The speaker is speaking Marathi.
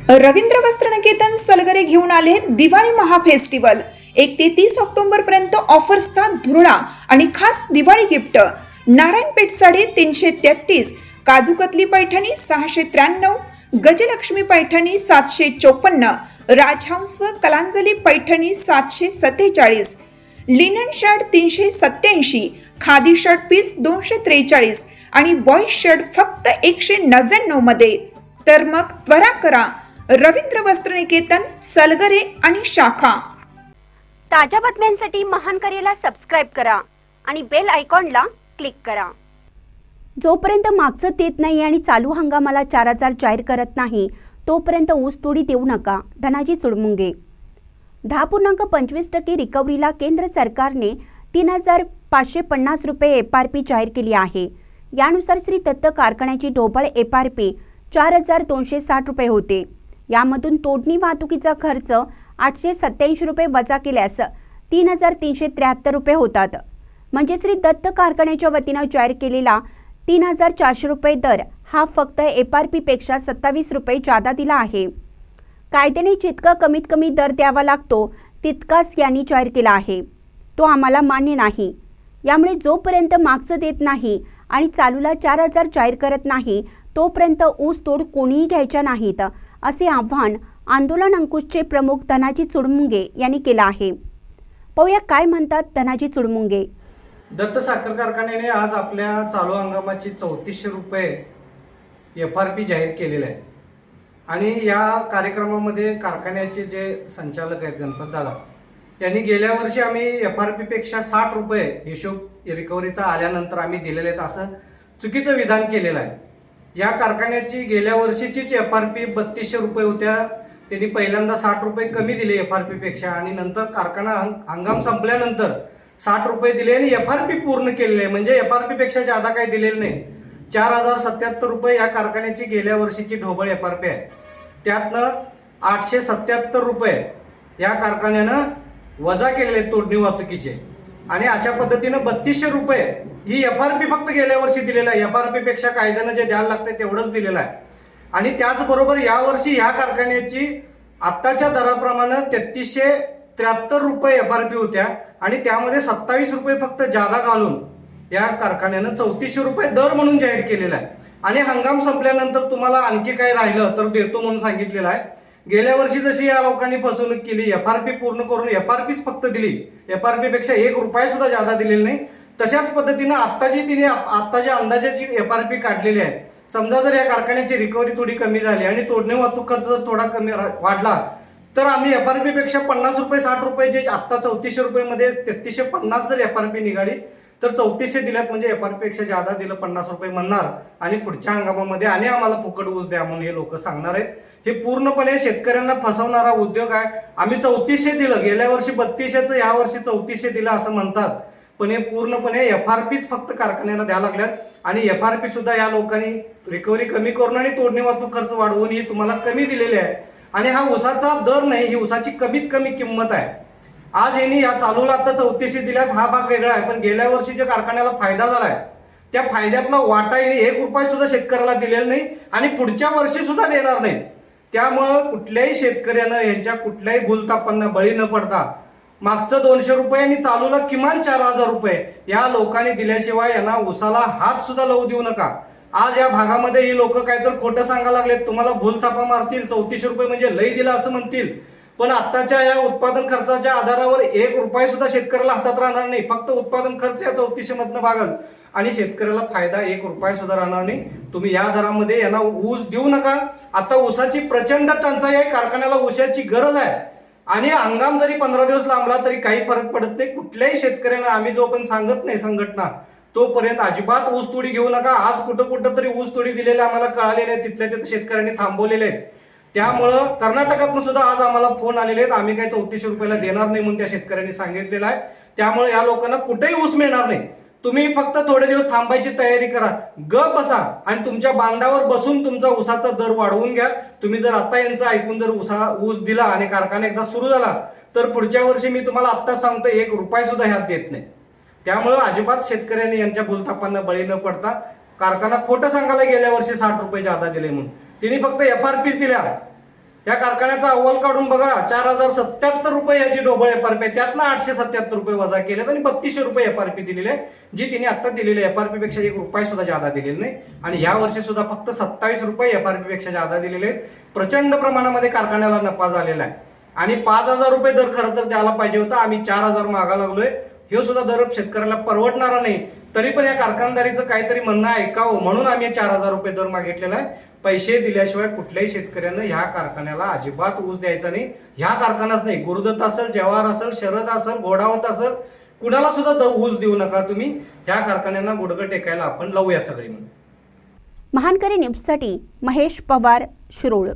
रवींद्र वस्त्रनिकेतन सलगरे घेऊन आले दिवाळी महाफेस्टिवल। 1 ते 30 ऑक्टोबर पर्यंत ऑफर्सचा धुरळा आणि खास दिवाळी गिफ्ट। नारायणपेठ साडी 333, काजू कतली पैठणी 693, गजलक्ष्मी पैठणी 754, राजहंस व Kalanjali Paithani 747, linen shirt 387, khadi shirt piece 243 आणि बॉयज शर्ट फक्त 199 मध्ये। तर मग त्वरा करा, रवींद्र वस्त्रनिकेतन सलगरे आणि शाखा। ताज्या बातम्यांसाठी महान करेला सबस्क्राइब करा आणि बेल आयकॉनला क्लिक करा। जोपर्यंत मागचं देत नाही आणि चालू हंगामाला 4000 जाहीर करत नाही तोपर्यंत ऊस तोडी देऊ नका, धनाजी चुडमुंगे। 10.25% रिकव्हरीला केंद्र सरकारने 3550 रुपये FRP जाहीर केली आहे। यानुसार श्री दत्त कारखान्याची ढोबळ FRP 4260 रुपये होते। यामधून तोडणी वाहतुकीचा खर्च 887 रुपये वजा केल्यास 3373 रुपये होतात। म्हणजे श्री दत्त कारखान्याच्या वतीने जाहीर केलेला 3400 रुपये दर हा फक्त FRP पेक्षा 27 रुपये जादा दिला आहे। कायद्याने जितका कमीत कमी दर द्यावा लागतो तितकाच यांनी जाहीर केला आहे, तो आम्हाला मान्य नाही। यामुळे जोपर्यंत मागचं देत नाही आणि चालूला 4000 जाहीर करत नाही तोपर्यंत ऊस तोड कोणीही घ्यायच्या नाहीत, असे आव्हान आंदोलन अंकुशचे प्रमुख धनाजी चुडमुंगे यांनी केलं आहे। पाहूया काय म्हणतात धनाजी चुडमुंगे। दत्त साखर कारखान्याने आज आपल्या चालू हंगामाची 3400 रुपये FRP जाहीर केलेले आहे आणि या कार्यक्रमामध्ये कारखान्याचे जे संचालक आहेत गणपत दादा यांनी गेल्या वर्षी आम्ही FRP पेक्षा 60 रुपये हिशोब रिकव्हरीचा आल्यानंतर आम्ही दिलेले आहेत असं चुकीचं विधान केलेलं आहे। या कारखान्याची गेल्या वर्षीचीच FRP 3200 रुपये होत्या, त्यांनी पहिल्यांदा 60 रुपये कमी दिले FRP पेक्षा आणि नंतर कारखाना हंगाम संपल्यानंतर 60 रुपये दिले आणि FRP पूर्ण केलेले आहे। म्हणजे FRP पेक्षा जादा काही दिलेलं नाही। 4077 रुपये या कारखान्याची गेल्या वर्षीची ढोबळ FRP आहे, त्यातनं 877 रुपये या कारखान्यानं वजा केलेले तोडणी वाहतुकीचे आणि अशा पद्धतीनं 3200 रुपये ही FRP फक्त गेल्या वर्षी दिलेला आहे। FRP पेक्षा कायद्यानं जे द्यायला लागते तेवढंच दिलेलं आहे आणि त्याचबरोबर यावर्षी ह्या कारखान्याची आत्ताच्या दराप्रमाणे 3373 रुपये FRP होत्या आणि त्यामध्ये 27 रुपये फक्त जादा घालून या कारखान्यानं 3400 रुपये दर म्हणून जाहीर केलेला आहे आणि हंगाम संपल्यानंतर तुम्हाला आणखी काही राहिलं तर देतो म्हणून सांगितलेलं आहे। गेल्या वर्षी जशी या लोकांनी फसवणूक केली, FRP पूर्ण करून FRPच फक्त दिली, FRP पेक्षा 1 रुपया सुद्धा जादा दिलेला नाही, तशाच पद्धतीनं आत्ताच्या अंदाजाची FRP काढलेली आहे। समजा जर या कारखान्याची रिकव्हरी थोडी कमी झाली आणि तोडणी वाहतूक खर्च जर थोडा कमी वाढला तर आम्ही FRP पेक्षा 50 रुपये 60 रुपये जे आत्ता 3400 रुपये 3350 जर FRP निघाली तर 3400 दिल्यात, म्हणजे FRP पेक्षा जादा दिलं 50 रुपये म्हणणार आणि पुढच्या हंगामामध्ये आणि आम्हाला फुकट ऊस द्या म्हणून हे लोक सांगणार आहेत। हे पूर्णपणे शेतकऱ्यांना फसवणारा उद्योग आहे। आम्ही 3400 दिलं, गेल्या वर्षी 3200चं या वर्षी 3400 दिलं असं म्हणतात, पण हे पूर्णपणे FRPच फक्त कारखान्याला द्यायला लागल्यात आणि FRP सुद्धा या लोकांनी रिकव्हरी कमी करून आणि तोडणी वाहतूक खर्च वाढवून ही तुम्हाला कमी दिलेले आहे आणि हा ऊसाचा दर नाही, ही ऊसाची कमीत कमी किंमत आहे। आज यांनी या चालूला आता 3400 दिल्यात, हा भाग वेगळा आहे, पण गेल्या वर्षी जे कारखान्याला फायदा झालाय त्या फायद्यातला वाटा यांनी 1 रुपया सुद्धा शेतकऱ्याला दिलेला नाही आणि पुढच्या वर्षी सुद्धा देणार नाही। त्यामुळं कुठल्याही शेतकऱ्यानं यांच्या कुठल्याही भूलथापांना बळी न पडता मागचं 200 रुपये आणि चालूला किमान 4000 रुपये या लोकांनी दिल्याशिवाय यांना ऊसाला हात सुद्धा लावू देऊ नका। आज या भागामध्ये ही लोक काहीतरी खोटं सांगायला लागलेत, तुम्हाला भूलथापा मारतील, 3400 रुपये म्हणजे लई दिला असं म्हणतील, पण आत्ताच्या या उत्पादन खर्चाच्या आधारावर 1 रुपया सुद्धा शेतकऱ्याला हातात राहणार नाही। फक्त उत्पादन खर्च या 3400 मधनं भागल आणि शेतकऱ्याला फायदा 1 रुपया सुद्धा राहणार नाही। तुम्ही या दरामध्ये यांना ऊस देऊ नका। आता ऊसाची प्रचंड टंचाई आहे, कारखान्याला ऊसाची गरज आहे आणि हंगाम जरी 15 दिवस लांबला तरी काही फरक पडत नाही। कुठल्याही शेतकऱ्यांना आम्ही जो पण सांगत नाही संघटना तोपर्यंत अजिबात ऊस तोडी घेऊ नका। आज कुठं तरी ऊस तोडी दिलेले आम्हाला कळालेले आहेत, तिथल्या तिथं शेतकऱ्यांनी थांबवलेले आहेत। त्यामुळं कर्नाटकातून सुद्धा आज आम्हाला फोन आलेले आहेत, आम्ही काही 3400 रुपयाला देणार नाही म्हणून त्या शेतकऱ्यांनी सांगितलेलं आहे। त्यामुळे या लोकांना कुठेही ऊस मिळणार नाही। तुम्ही फक्त थोडे दिवस थांबायची तयारी करा, गप बसा आणि तुमच्या बांधावर बसून तुमचा ऊसाचा दर वाढवून घ्या। तुम्ही जर आता यांचं ऐकून जर ऊस दिला आणि कारखाना एकदा सुरू झाला तर पुढच्या वर्षी मी तुम्हाला आत्ताच सांगतो 1 रुपया सुद्धा ह्यात देत नाही। त्यामुळे अजिबात शेतकऱ्यांनी यांच्या भूलथापांना बळी न पडता कारखाना खोटं सांगायला गेल्या वर्षी 60 रुपये जादा दिले म्हणून तिने फक्त FRPच दिल्या या कारखान्याचा अहवाल काढून बघा, 4077 रुपये याची ढोबळ एफआरपी आहे, त्यातनं 877 रुपये वजा केलेत आणि 3200 रुपये एफआरपी दिलेली आहे, जी तिने आता दिलेली एफआरपी पेक्षा 1 रुपया सुद्धा जादा दिलेला नाही. आणि या वर्षी सुद्धा फक्त 27 रुपये एफआरपी पेक्षा जादा दिलेले आहेत. प्रचंड प्रमाणामध्ये कारखान्याला नफा झालेला आहे. आणि 5000 रुपये दर खरं तर द्यायला पाहिजे होता, आम्ही 4000 मागा लागलोय. हे सुद्धा दर शेतकऱ्याला परवडणारा नाही. तरी पण या कारखानदारीचं काहीतरी म्हणणं ऐकावं म्हणून आम्ही 4000 रुपये दर मागितलेला आहे. पैसे दिल्याशिवाय कुठल्याही शेतकऱ्यानं ह्या कारखान्याला अजिबात ऊस द्यायचा नाही. ह्या कारखानाच नाही, गुरुदत्त असेल, जवाहर असेल, शरद असेल, घोडावत असेल, कुणाला सुद्धा ऊस देऊ नका तुम्ही. ह्या कारखान्यांना गुडघं टेकायला आपण लावूया सगळी म्हणून. महानकरी न्यूजसाठी महेश पवार, शिरोळ.